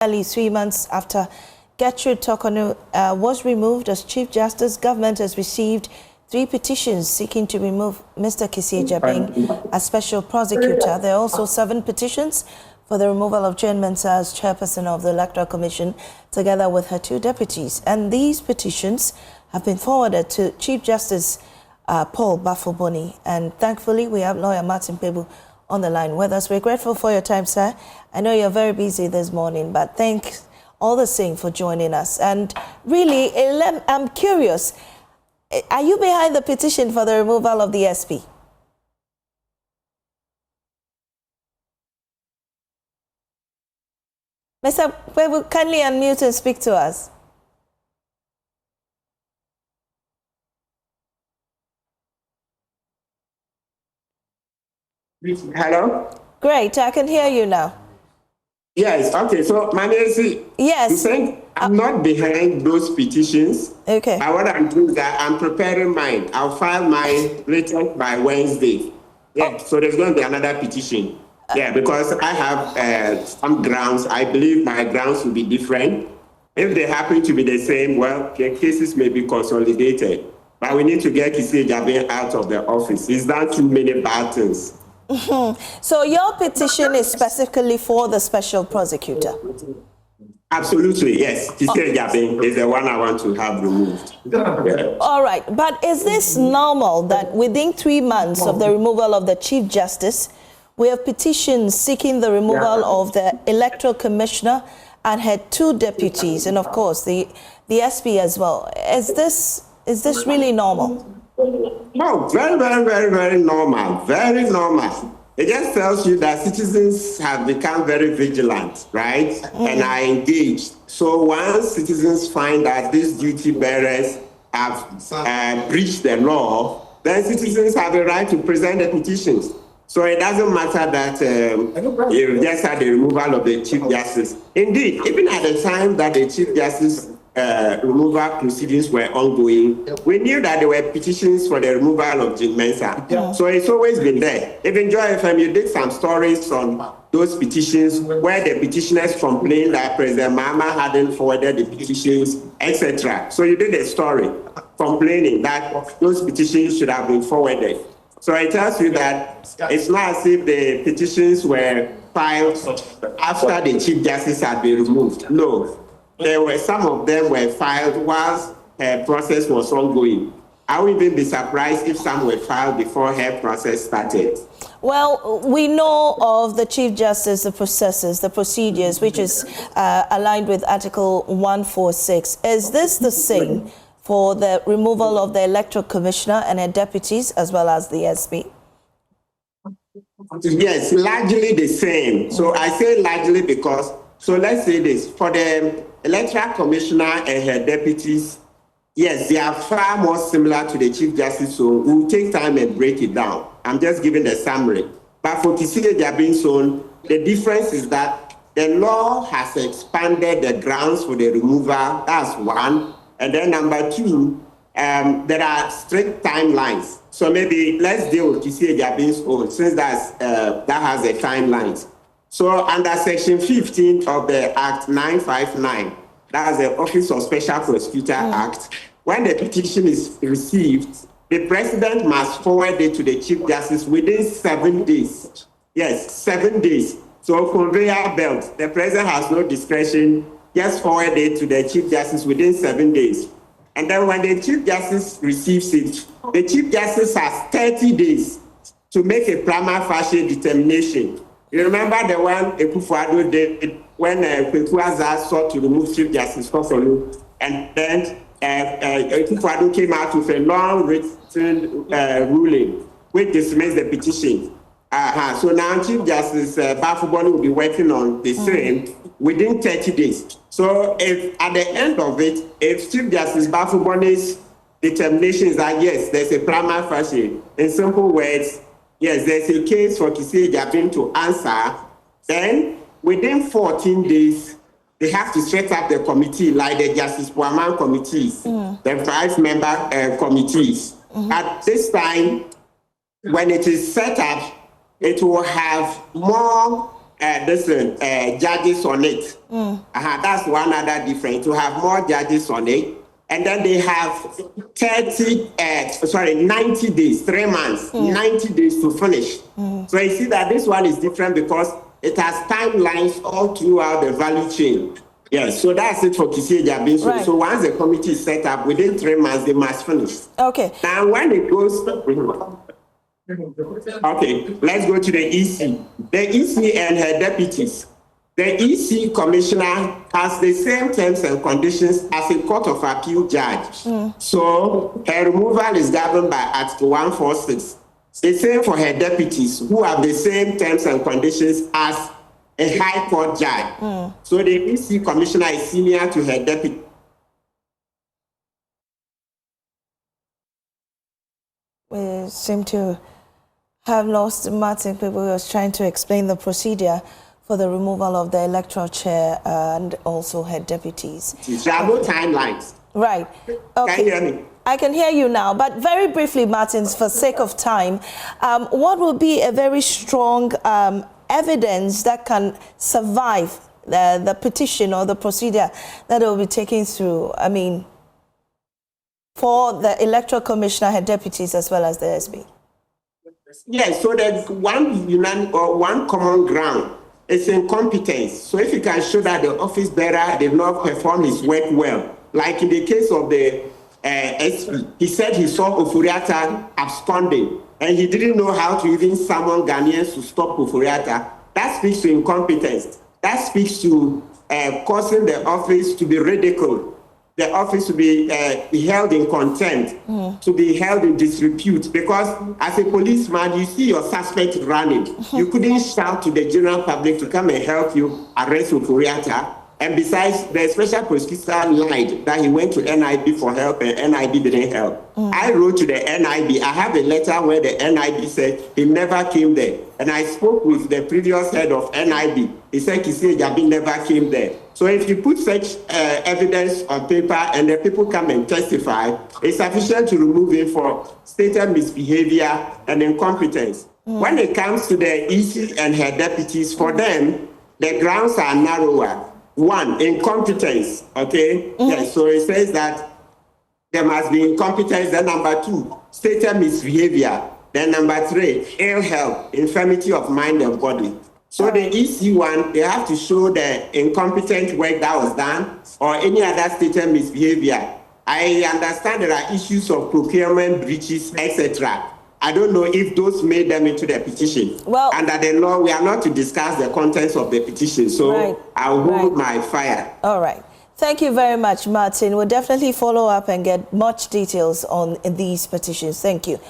Nearly 3 months after Gertrude Tokonu was removed as Chief Justice, government has received 3 petitions seeking to remove Mr. Kissie Jabing as Special Prosecutor. There are also 7 petitions for the removal of Jane Mensah as Chairperson of the Electoral Commission, together with her 2 deputies. And these petitions have been forwarded to Chief Justice Paul Bafoboni. And thankfully, we have lawyer Martin Pebu on the line with us. We're grateful for your time, sir. I know you're very busy this morning, but thanks all the same for joining us. And really, I'm curious, are you behind the petition for the removal of the SP? Mr. Pebu, kindly unmute and speak to us. Hello? Great, I can hear you now. Yes, okay. So, Manesi, yes. I'm saying I'm not behind those petitions. Okay. But what I'm doing is that I'm preparing mine. I'll file mine later by Wednesday. Yeah, so there's going to be another petition. Yeah, because I have some grounds. I believe my grounds will be different. If they happen to be the same, well, the cases may be consolidated. But we need to get Kissie Jabing out of the office. He's done too many bad things. So your petition is specifically for the Special Prosecutor? Absolutely, yes. Kissie Jabing is the one I want to have removed. Yeah. All right, but is this normal that within 3 months of the removal of the Chief Justice, we have petitions seeking the removal of the Electoral Commissioner and her 2 deputies, and of course the SP as well? Is this really normal? No, very, very, very, very normal. Very normal. It just tells you that citizens have become very vigilant, right? And are engaged. So once citizens find that these duty bearers have breached the law, then citizens have a right to present the petitions. So it doesn't matter that you just had the removal of the Chief Justice. Indeed, even at the time that the Chief Justice removal proceedings were ongoing, we knew that there were petitions for the removal of Jane Mensah. Yeah. So it's always been there. Even Joy FM, you did some stories on those petitions where the petitioners complained that President Mahama hadn't forwarded the petitions, etc. So you did a story complaining that those petitions should have been forwarded. So it tells you that it's not as if the petitions were filed after the Chief Justice had been removed. No. Some of them were filed whilst her process was ongoing. I would even be surprised if some were filed before her process started. Well, we know of the Chief Justice, the processes, the procedures, which is aligned with Article 146. Is this the same for the removal of the Electoral Commissioner and her deputies, as well as the SP? Yes, largely the same. So I say largely because, so let's say this, for the Electoral Commissioner and her deputies, yes, they are far more similar to the Chief Justice, so we'll take time and break it down. I'm just giving the summary. But for Kissie Jabing's own, the difference is that the law has expanded the grounds for the removal. That's one. And then number 2, there are strict timelines. So maybe let's deal with Kissie Jabing's own, since that has a timeline. So under Section 15 of the Act 959, that's the Office of Special Prosecutor Act, when the petition is received, the President must forward it to the Chief Justice within 7 days. Yes, 7 days. So conveyor belt, the President has no discretion, just forward it to the Chief Justice within 7 days. And then when the Chief Justice receives it, the Chief Justice has 30 days to make a prima facie determination. You remember the one Ekufuado did when Ekufuado sought to remove Chief Justice Kofolu, and then Ekufuado came out with a long written ruling which dismissed the petition. So now Chief Justice Bafoboni will be working on the same within 30 days. So if at the end of it, if Chief Justice Bafoboni's determination is that yes, there's a prima facie, in simple words, yes, there's a case for Kissie Jabing to answer, then within 14 days, they have to set up the committee, like the Justice Puaman committees, the 5-member committees. At this time, when it is set up, it will have more judges on it. That's one other difference, to have more judges on it. And then they have 90 days, 3 months, 90 days to finish. So you see that this one is different because it has timelines all throughout the value chain. Yes, so that's it for Kissie Jabin. Right. So once the committee is set up, within 3 months, they must finish. Okay. Now, when it goes... Okay, let's go to the EC. The EC and her deputies. The EC commissioner has the same terms and conditions as a court of appeal judge. So her removal is governed by Article 146. The same for her deputies, who have the same terms and conditions as a high court judge. So the EC commissioner is senior to her deputy. We seem to have lost Martin. People was trying to explain the procedure for the removal of the electoral chair and also her deputies. There are no timelines. Right. Okay. Can you hear me? I can hear you now, but very briefly, Martins, for sake of time, what will be a very strong evidence that can survive the petition or the procedure that will be taken through? I mean, for the electoral commissioner, her deputies, as well as the SB. Yes, so there's one common ground. It's incompetence. So if you can show that the office bearer did not perform his work well, like in the case of the SP, he said he saw Oforiatta absconding, and he didn't know how to even summon Ghanaians to stop Oforiatta. That speaks to incompetence. That speaks to causing the office to be ridiculed, the office to be held in contempt, to be held in disrepute. Because as a policeman, you see your suspect running. You couldn't shout to the general public to come and help you arrest Oforiatta. And besides, the special prosecutor lied that he went to NIB for help and NIB didn't help. I wrote to the NIB. I have a letter where the NIB said he never came there. And I spoke with the previous head of NIB. He said Kissie Jabin never came there. So if you put such evidence on paper and the people come and testify, it's sufficient to remove him for stated misbehavior and incompetence. When it comes to the EC and her deputies, for them, the grounds are narrower. One, incompetence, okay? Yes, so it says that there must be incompetence. Then number two, stated misbehavior. Then number three, ill health, infirmity of mind and body. So the EC one, they have to show the incompetent work that was done or any other stated misbehavior. I understand there are issues of procurement breaches, etc. I don't know if those made them into the petition. Well, under the law, we are not to discuss the contents of the petition. So I'll hold my fire. All right. Thank you very much, Martin. We'll definitely follow up and get much details on these petitions. Thank you.